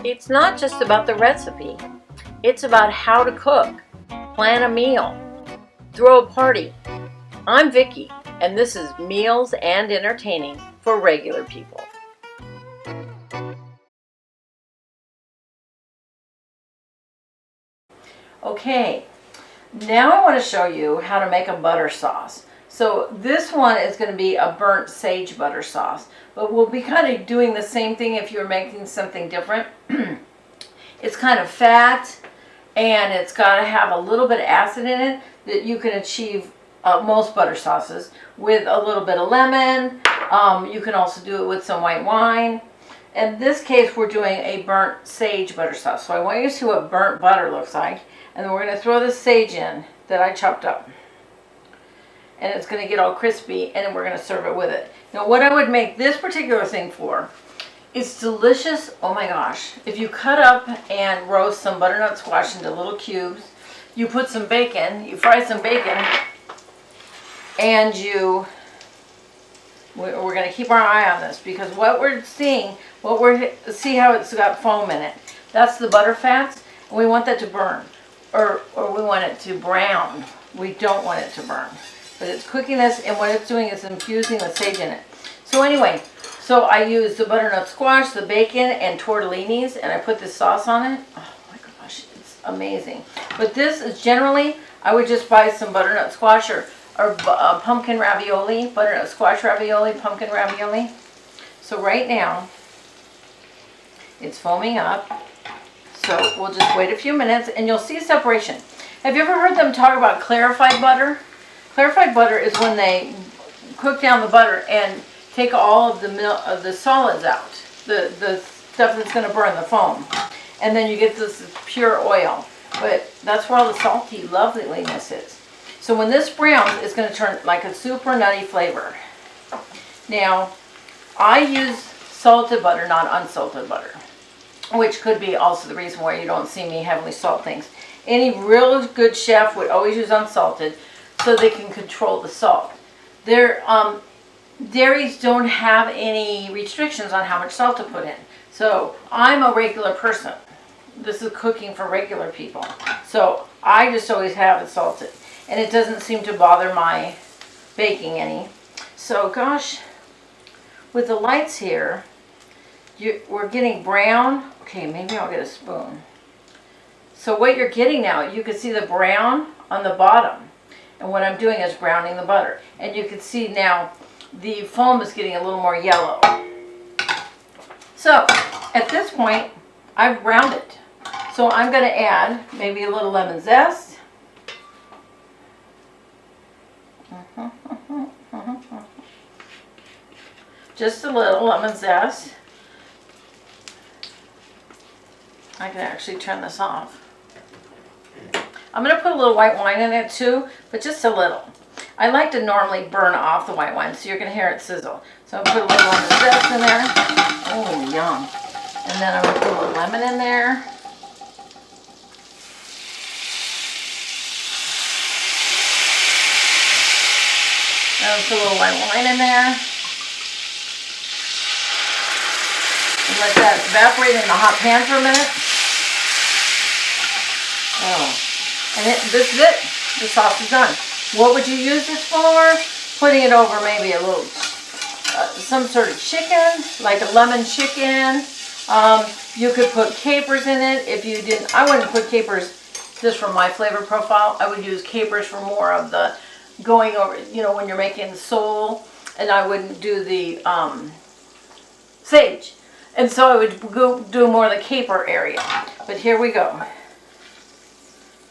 It's not just about the recipe. It's about how to cook, plan a meal, throw a party. I'm Vickie, and this is Meals and Entertaining for Regular People. Okay, now I want to show you how to make a butter sauce. So this one is going to be a burnt sage butter sauce, but we'll be kind of doing the same thing if you're making something different. It's kind of fat, and it's got to have a little bit of acid in it that you can achieve most butter sauces with a little bit of lemon. You can also do it with some white wine. In this case, we're doing a burnt sage butter sauce. So I want you to see what burnt butter looks like. And then we're going to throw the sage in that I chopped up. And it's going to get all crispy, and then we're going to serve it with it. Now, what I would make this particular thing for, it's delicious. Oh my gosh. If you cut up and roast some butternut squash into little cubes, you put some bacon, you fry some bacon, and we're going to keep our eye on this, because what we're seeing, see how it's got foam in it. That's the butter fats, and we want that to burn, or we want it to brown. We don't want it to burn, but it's cooking this, and what it's doing is infusing the sage in it. So anyway, so I use the butternut squash, the bacon, and tortellinis, and I put this sauce on it. Oh my gosh, it's amazing. But this is generally, I would just buy some butternut squash or pumpkin ravioli, butternut squash ravioli, pumpkin ravioli. So right now, it's foaming up. So we'll just wait a few minutes and you'll see separation. Have you ever heard them talk about clarified butter? Clarified butter is when they cook down the butter and take all of the solids out, the stuff that's going to burn, the foam. And then you get this pure oil. But that's where all the salty loveliness is. So when this browns, it's going to turn like a super nutty flavor. Now, I use salted butter, not unsalted butter, which could be also the reason why you don't see me heavily salt things. Any real good chef would always use unsalted so they can control the salt. Dairies don't have any restrictions on how much salt to put in. So I'm a regular person. This is cooking for regular people. So I just always have it salted. And it doesn't seem to bother my baking any. So gosh, with the lights here, we're getting brown. Okay, maybe I'll get a spoon. So what you're getting now, you can see the brown on the bottom. And what I'm doing is browning the butter. And you can see now the foam is getting a little more yellow. So at this point, I've browned it. So I'm going to add maybe a little lemon zest. Just a little lemon zest. I can actually turn this off. I'm going to put a little white wine in it too, but just a little. I like to normally burn off the white wine, so you're going to hear it sizzle. So I'm going to put a little lemon zest in there. Oh, yum. And then I'm going to put a little lemon in there. And put a little white wine in there. And let that evaporate in the hot pan for a minute. Oh. And this is it. The sauce is done. What would you use this for? Putting it over maybe a little, some sort of chicken, like a lemon chicken. You could put capers in it. If you didn't, I wouldn't put capers just for my flavor profile. I would use capers for more of the going over, when you're making sole, and I wouldn't do the sage. And so I would go do more of the caper area. But here we go.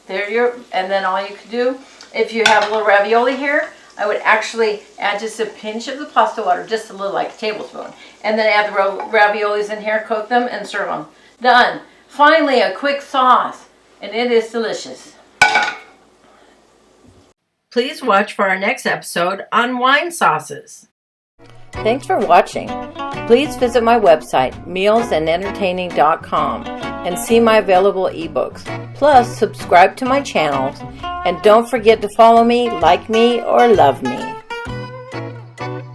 And then all you could do, if you have a little ravioli here, I would actually add just a pinch of the pasta water, just a little, like a tablespoon. And then add the raviolis in here, cook them, and serve them. Done. Finally, a quick sauce. And it is delicious. Please watch for our next episode on wine sauces. Thanks for watching. Please visit my website, mealsandentertaining.com, and see my available ebooks. Plus, subscribe to my channels, and don't forget to follow me, like me, or love me.